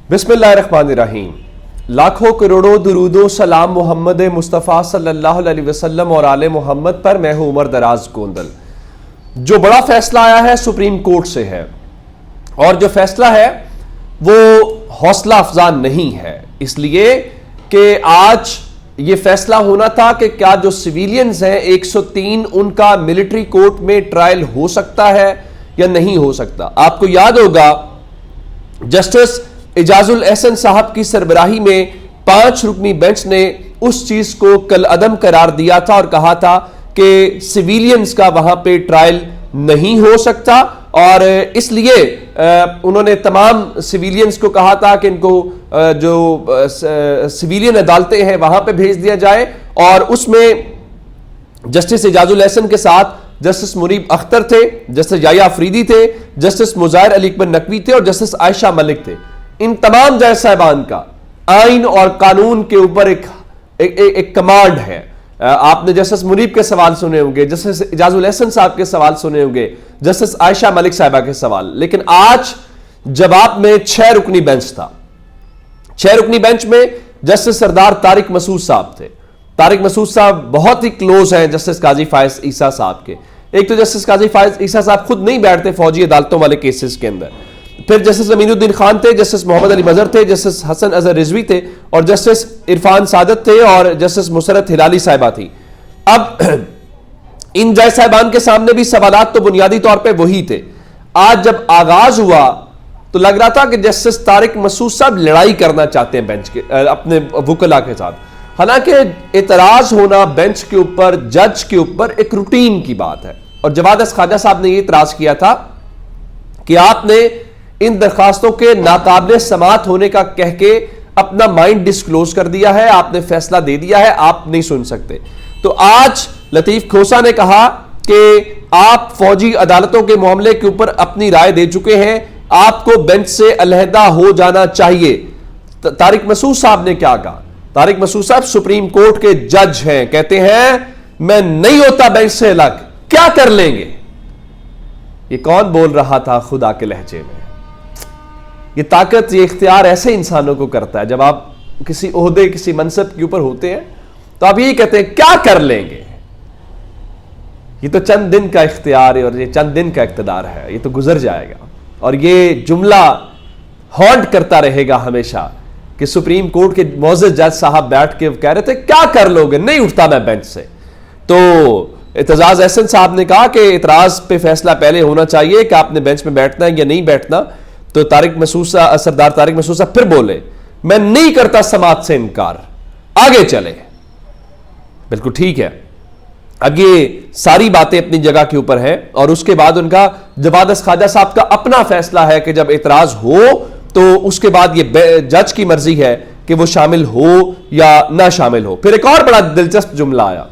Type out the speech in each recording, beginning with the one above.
बिस्मिल्लाहिर्रहमानिर्रहीम। लाखों करोड़ों दुरूदो सलाम मोहम्मद मुस्तफ़ा सल्लल्लाहु अलैहि वसल्लम और आले मोहम्मद पर। मैं हूं उमर दराज गोंदल। जो बड़ा फैसला आया है सुप्रीम कोर्ट से है, और जो फैसला है वो हौसला अफजा नहीं है, इसलिए कि आज ये फैसला होना था कि क्या जो सिविलियंस हैं 103 उनका मिलिट्री कोर्ट में ट्रायल हो सकता है या नहीं हो सकता। आपको याद होगा जस्टिस इजाजुल एहसन साहब की सरबराही में 5 रुकनी बेंच ने उस चीज को कल अदम करार दिया था और कहा था कि सिविलियंस का वहां पे ट्रायल नहीं हो सकता, और इसलिए उन्होंने तमाम सिविलियंस को कहा था कि इनको जो सिविलियन अदालतें हैं वहां पे भेज दिया जाए। और उसमें जस्टिस इजाजुल एहसन के साथ जस्टिस मुनीब अख्तर थे, जस्टिस याया अफरीदी थे, जस्टिस मुजाहिर अली अकबर नकवी थे और जस्टिस आयशा मलिक थे। इन तमाम जज साहिबान का आइन और कानून के ऊपर एक कमांड है। आपने जस्टिस मुनीब के सवाल सुने होंगे, जस्टिस इजाजुल एहसन साहब के सवाल सुने होंगे, जस्टिस आयशा मलिक साहिबा के सवाल। लेकिन आज जवाब में 6 रुकनी बेंच था। 6 रुकनी बेंच में जस्टिस सरदार तारिक मसूद साहब थे। तारिक मसूद साहब बहुत ही क्लोज हैं जस्टिस काजी फायज ईसा साहब के। एक तो जस्टिस काजी फायज ईसा साहब खुद नहीं बैठते फौजी अदालतों वाले केसेस के अंदर, फिर जस्टिस अमीनुद्दीन खान थे, जस्टिस मोहम्मद अली मजहर थे, जस्टिस हसन अजहर रिजवी थे और जस्टिस इरफान सादत थे और जस्टिस मुसरत हिलाली साहिबा थी। अब इन जज साहिबान के सामने भी सवालात तो बुनियादी तौर पे वही थे। आज जब आगाज हुआ तो लग रहा था कि जस्टिस तारिक मसूद साहब लड़ाई करना चाहते हैं बेंच के अपने वुकला के साथ। हालांकि एतराज होना बेंच के ऊपर, जज के ऊपर एक रूटीन की बात है। और जवाद ख्वाजा साहब ने यह इतराज किया था कि आपने इन दरखास्तों के नाकाबिले समात होने का कह के अपना माइंड डिस्क्लोज कर दिया है, आपने फैसला दे दिया है, आप नहीं सुन सकते। तो आज लतीफ खोसा ने कहा कि आप फौजी अदालतों के मामले के ऊपर अपनी राय दे चुके हैं, आपको बेंच से अलहदा हो जाना चाहिए। तारिक मसूद साहब ने क्या कहा? तारिक मसूद साहब सुप्रीम कोर्ट के जज हैं, कहते हैं मैं नहीं होता बेंच से अलग, क्या कर लेंगे? ये कौन बोल रहा था खुदा के लहजे में? ये ताकत, ये इख्तियार ऐसे इंसानों को करता है जब आप किसी ओहदे, किसी मनसब के ऊपर होते हैं तो आप यही कहते हैं क्या कर लेंगे। ये तो चंद दिन का इख्तियार है और ये चंद दिन का इख्तिदार है, ये तो गुजर जाएगा। और ये जुमला हॉन्ट करता रहेगा हमेशा कि सुप्रीम कोर्ट के मोअज़्ज़ज़ जज साहब बैठ के कह रहे थे क्या कर लोगे, नहीं उठता मैं बेंच से। तो एतजाज एहसन साहब ने कहा कि इतराज पे फैसला पहले होना चाहिए कि आपने बेंच में बैठना है या नहीं बैठना। तो सरदार तारिक मसूद साहब फिर बोले मैं नहीं करता समात से इनकार, आगे चले। बिल्कुल ठीक है। अब ये सारी बातें अपनी जगह के ऊपर है और उसके बाद उनका जवाद ख्वाजा साहब का अपना फैसला है कि जब इतराज हो तो उसके बाद ये जज की मर्जी है कि वो शामिल हो या ना शामिल हो। फिर एक और बड़ा दिलचस्प जुमला आया।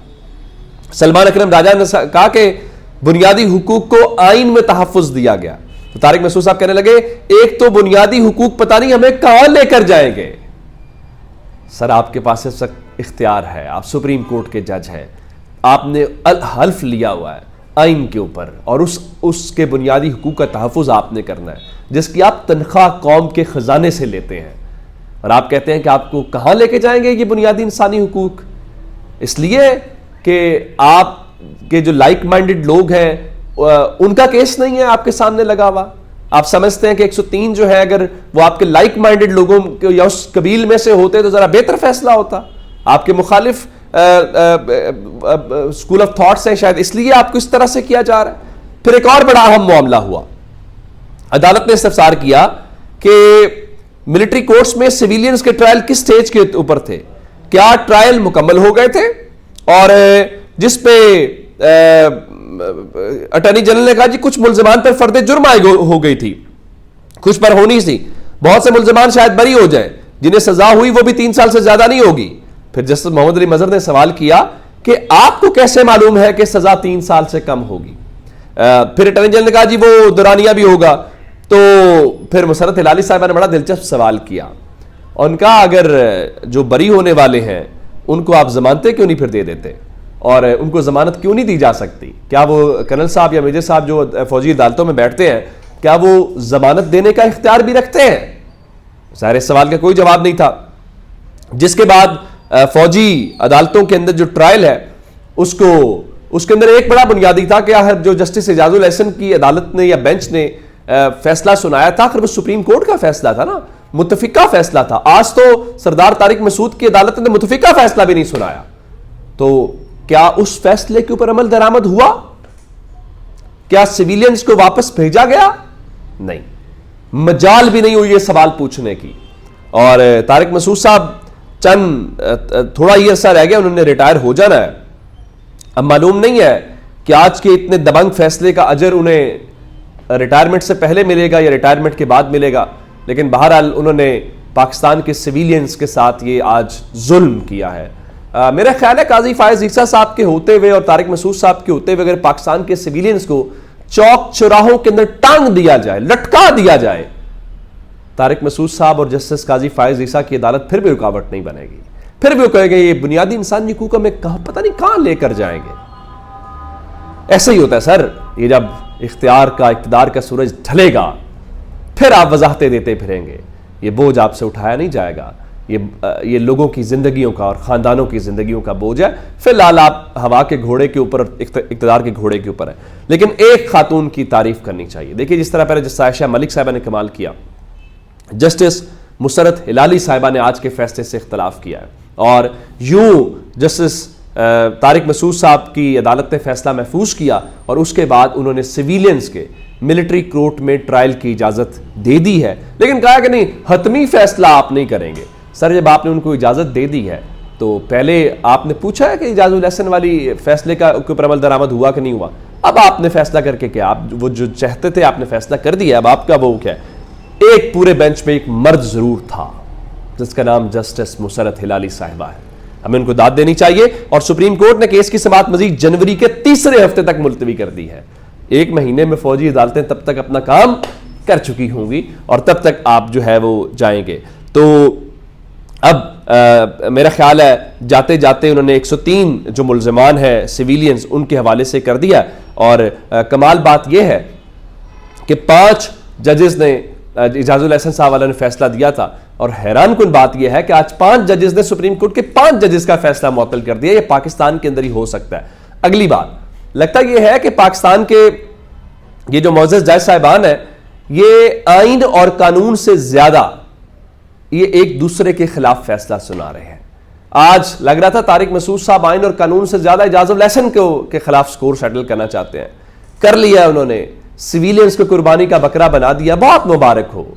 सलमान अकरम राजा ने कहा कि बुनियादी हुकूक को आइन में तहफ़्फ़ुज़ दिया गया। तो तारिक मसूद साहब कहने लगे एक तो बुनियादी हुकूक पता नहीं हमें कहां लेकर जाएंगे। सर आपके पास इस वक्त इख्तियार है, आप सुप्रीम कोर्ट के जज हैं, आपने हल्फ लिया हुआ है आइन के ऊपर और उसके बुनियादी हुकूक का तहफ़्फ़ुज़ आपने करना है, जिसकी आप तनख्वाह कौम के खजाने से लेते हैं, और आप कहते हैं कि आपको कहां लेके जाएंगे ये बुनियादी इंसानी हुकूक। इसलिए कि आप के जो लाइक माइंडेड लोग हैं उनका केस नहीं है आपके सामने लगा हुआ। आप समझते हैं कि 103 जो है अगर वो आपके लाइक माइंडेड लोगों के या उस कबील में से होते तो जरा बेहतर फैसला होता। आपके मुखालिफ स्कूल ऑफ थॉट्स है शायद, इसलिए आपको इस तरह से किया जा रहा है। फिर एक और बड़ा अहम मामला हुआ। अदालत ने इस्तफसार किया कि मिलिट्री कोर्ट्स में सिविलियंस के ट्रायल किस स्टेज के ऊपर थे, क्या ट्रायल मुकम्मल हो गए थे, और जिस पे अटॉर्नी जनरल ने कहा जी कुछ मुल्जिमान पर फर्द जुर्म हो गई थी, कुछ पर होनी थी, बहुत से मुल्जिमान शायद बरी हो जाए, जिन्हें सजा हुई वो भी 3 साल से ज्यादा नहीं होगी। फिर जस्टिस मोहम्मद अली मजहर ने सवाल किया कि आपको कैसे मालूम है कि सजा 3 साल से कम होगी। फिर अटॉर्नी जनरल ने कहा जी वो दुरानिया भी होगा। तो फिर मुसरत हिलाली साहिबा ने बड़ा दिलचस्प सवाल किया, उनका अगर जो बरी होने वाले हैं उनको आप जमानतें क्यों नहीं फिर दे देते और उनको जमानत क्यों नहीं दी जा सकती? क्या वो कर्नल साहब या मेजर साहब जो फौजी अदालतों में बैठते हैं क्या वो जमानत देने का इख्तियार भी रखते हैं? ज़ाहिर इस सवाल का कोई जवाब नहीं था। जिसके बाद फौजी अदालतों के अंदर जो ट्रायल है उसके अंदर एक बड़ा बुनियादी था कि जो जस्टिस एजाजुल एहसन की अदालत ने या बेंच ने फैसला सुनाया था, आखिर वो सुप्रीम कोर्ट का फैसला था ना, मुतफिका फैसला था। आज तो सरदार तारिक मसूद की अदालत ने मुतफिका फैसला भी नहीं सुनाया, तो क्या उस फैसले के ऊपर अमल दरामद हुआ? क्या सिविलियंस को वापस भेजा गया? नहीं, मजाल भी नहीं हुई ये सवाल पूछने की। और तारिक मसूद साहब थोड़ा ही अरसा रह गया, उन्होंने रिटायर हो जाना है। अब मालूम नहीं है कि आज के इतने दबंग फैसले का अजर उन्हें रिटायरमेंट से पहले मिलेगा या रिटायरमेंट के बाद मिलेगा, लेकिन बहरहाल उन्होंने पाकिस्तान के सिविलियंस के साथ ये आज जुल्म किया है। मेरा ख्याल है काजी फायज ईसा साहब के होते हुए और तारिक मसूद साहब के होते हुए अगर पाकिस्तान के सिविलियंस को चौक चौराहों के अंदर टांग दिया जाए, लटका दिया जाए, तारिक मसूद साहब और जस्टिस काजी फायज ईसा की अदालत फिर भी रुकावट नहीं बनेगी। फिर भी वो कहेंगे ये बुनियादी इंसानी हकूक हमें पता नहीं कहां लेकर जाएंगे। ऐसा ही होता है सर, ये जब इख्तियार का सूरज ढलेगा फिर आप वजाहतें देते फिरेंगे, ये बोझ आपसे उठाया नहीं जाएगा। ये लोगों की जिंदगियों का और खानदानों की जिंदगियों का बोझ है। फिलहाल आप हवा के घोड़े के ऊपर, इख्तियार के घोड़े के ऊपर है। लेकिन एक खातून की तारीफ करनी चाहिए। देखिए, जिस तरह पहले जस्टिस आयशा मलिक साहिबा ने कमाल किया, जस्टिस मुसरत हिलाली साहिबा ने आज के फैसले से इख्तलाफ किया है, और यूं जस्टिस तारिक मसूद साहब की अदालत ने फैसला महफूज किया और उसके बाद उन्होंने सिविलियंस के मिलिट्री कोर्ट में ट्रायल की इजाजत दे दी है। लेकिन कहा कि नहीं, हतमी फैसला आप नहीं करेंगे। सर, जब आपने उनको इजाजत दे दी है तो पहले आपने पूछा है कि एजाजुल एहसन वाली फैसले का ऊपर अमल दरामद हुआ कि नहीं हुआ? अब आपने फैसला करके क्या, आप वो जो चाहते थे आपने फैसला कर दिया, अब आपका वो क्या? एक पूरे बेंच में एक मर्द जरूर था जिसका नाम जस्टिस मुसरत हिलाली साहिबा है। हमें उनको दाद देनी चाहिए। और सुप्रीम कोर्ट ने केस की समाअत मजीद जनवरी के तीसरे हफ्ते तक मुलतवी कर दी है। एक महीने में फौजी अदालतें तब तक अपना काम कर चुकी होंगी और तब तक आप जो है वो जाएंगे। तो अब मेरा ख्याल है जाते जाते उन्होंने 103 जो मुल्ज़िमान है सिविलियंस उनके हवाले से कर दिया। और कमाल बात यह है कि 5 जजेस ने एजाजुल एहसन साहब वालों ने फैसला दिया था, और हैरान कुन बात यह है कि आज 5 जजेस ने, सुप्रीम कोर्ट के 5 जजेस का फैसला मुअत्तल कर दिया। यह पाकिस्तान के अंदर ही हो सकता है। अगली बात लगता यह है कि पाकिस्तान के ये जो मोअज़्ज़ज़ जज साहिबान है, ये आइन और कानून से ज्यादा ये एक दूसरे के खिलाफ फैसला सुना रहे हैं। आज लग रहा था तारिक मसूद साहब आइन और कानून से ज्यादा एजाजुल एहसन के खिलाफ स्कोर सेटल करना चाहते हैं। कर लिया उन्होंने, सिविलियंस को कुर्बानी का बकरा बना दिया। बहुत मुबारक हो।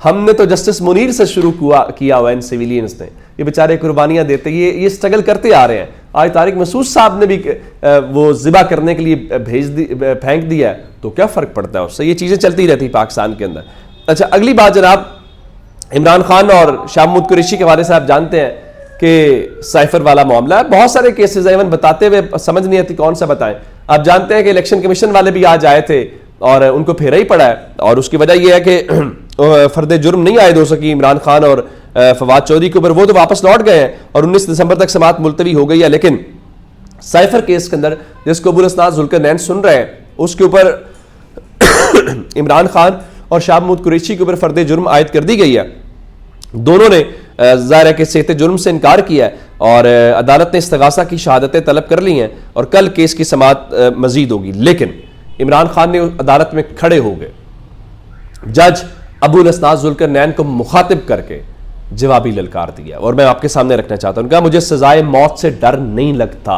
हमने तो जस्टिस मुनीर से शुरू किया हुआ इन सिविलियंस ने, ये बेचारे कुर्बानियां देते, ये स्ट्रगल करते आ रहे हैं। आज तारिक मसूद साहब ने भी वो ज़िबा करने के लिए फेंक दिया है, तो क्या फर्क पड़ता है उससे? ये चीजें चलती रहती पाकिस्तान के अंदर। अच्छा, अगली बात जनाब, इमरान खान और शाह महमूद कुरैशी के बारे से आप जानते हैं कि साइफर वाला मामला है। बहुत सारे केसेस हैं, बताते हुए समझ नहीं आती कौन सा बताएं। आप जानते हैं कि इलेक्शन कमीशन वाले भी आज आए थे और उनको फेरा ही पड़ा है, और उसकी वजह यह है कि फर्द जुर्म नहीं आयद हो सकी इमरान खान और फवाद चौधरी के ऊपर। वो तो वापस लौट गए हैं और 19 दिसंबर तक समाअत मुलतवी हो गई है। लेकिन साइफर केस के अंदर जिसको अबुल हसनात जुल्करनैन सुन रहे हैं, उसके ऊपर इमरान खान और शाह महमूद कुरैशी के ऊपर फर्द जुर्म आयद कर दी गई है। दोनों ने ज़ाहिर है कि सेहते जुर्म से इनकार किया है और अदालत ने इस्तगासा की शहादतें तलब कर ली हैं और कल केस की समाअत मजीद होगी। लेकिन इमरान खान ने अदालत में खड़े हो गए, जज अबुल हसनात जुल्करनैन को मुखातिब करके जवाबी ललकार दिया, और मैं आपके सामने रखना चाहता हूं। कहा, मुझे सजाए मौत से डर नहीं लगता।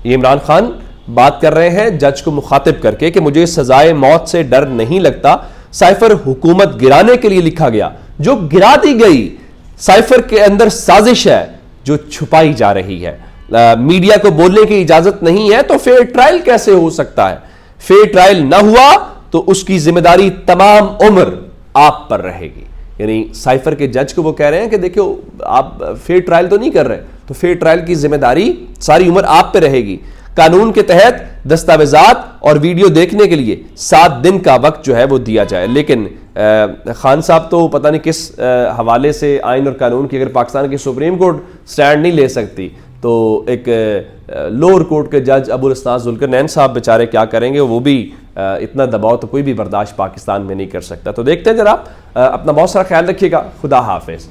ये इमरान खान बात कर रहे हैं जज को मुखातिब करके कि मुझे सजाए मौत से डर नहीं लगता। साइफर हुकूमत गिराने के लिए लिखा गया, जो गिरा दी गई। साइफर के अंदर साजिश है जो छुपाई जा रही है। मीडिया को बोलने की इजाजत नहीं है, तो फेयर ट्रायल कैसे हो सकता है? फेयर ट्रायल ना हुआ तो उसकी जिम्मेदारी तमाम उम्र आप पर रहेगी। यानी साइफर के जज को वो कह रहे हैं कि देखो, आप फेयर ट्रायल तो नहीं कर रहे, तो फेयर ट्रायल की जिम्मेदारी सारी उम्र आप पे रहेगी। कानून के तहत दस्तावेजात और वीडियो देखने के लिए 7 दिन का वक्त जो है वो दिया जाए। लेकिन खान साहब तो पता नहीं किस हवाले से आइन और कानून की, अगर पाकिस्तान की सुप्रीम कोर्ट स्टैंड नहीं ले सकती तो एक लोअर कोर्ट के जज अबुल हसनात जुल्करनैन साहब बेचारे क्या करेंगे? वो भी इतना दबाव तो कोई भी बर्दाश्त पाकिस्तान में नहीं कर सकता। तो देखते हैं जनाब अपना बहुत सारा ख्याल रखिएगा। खुदा हाफिज।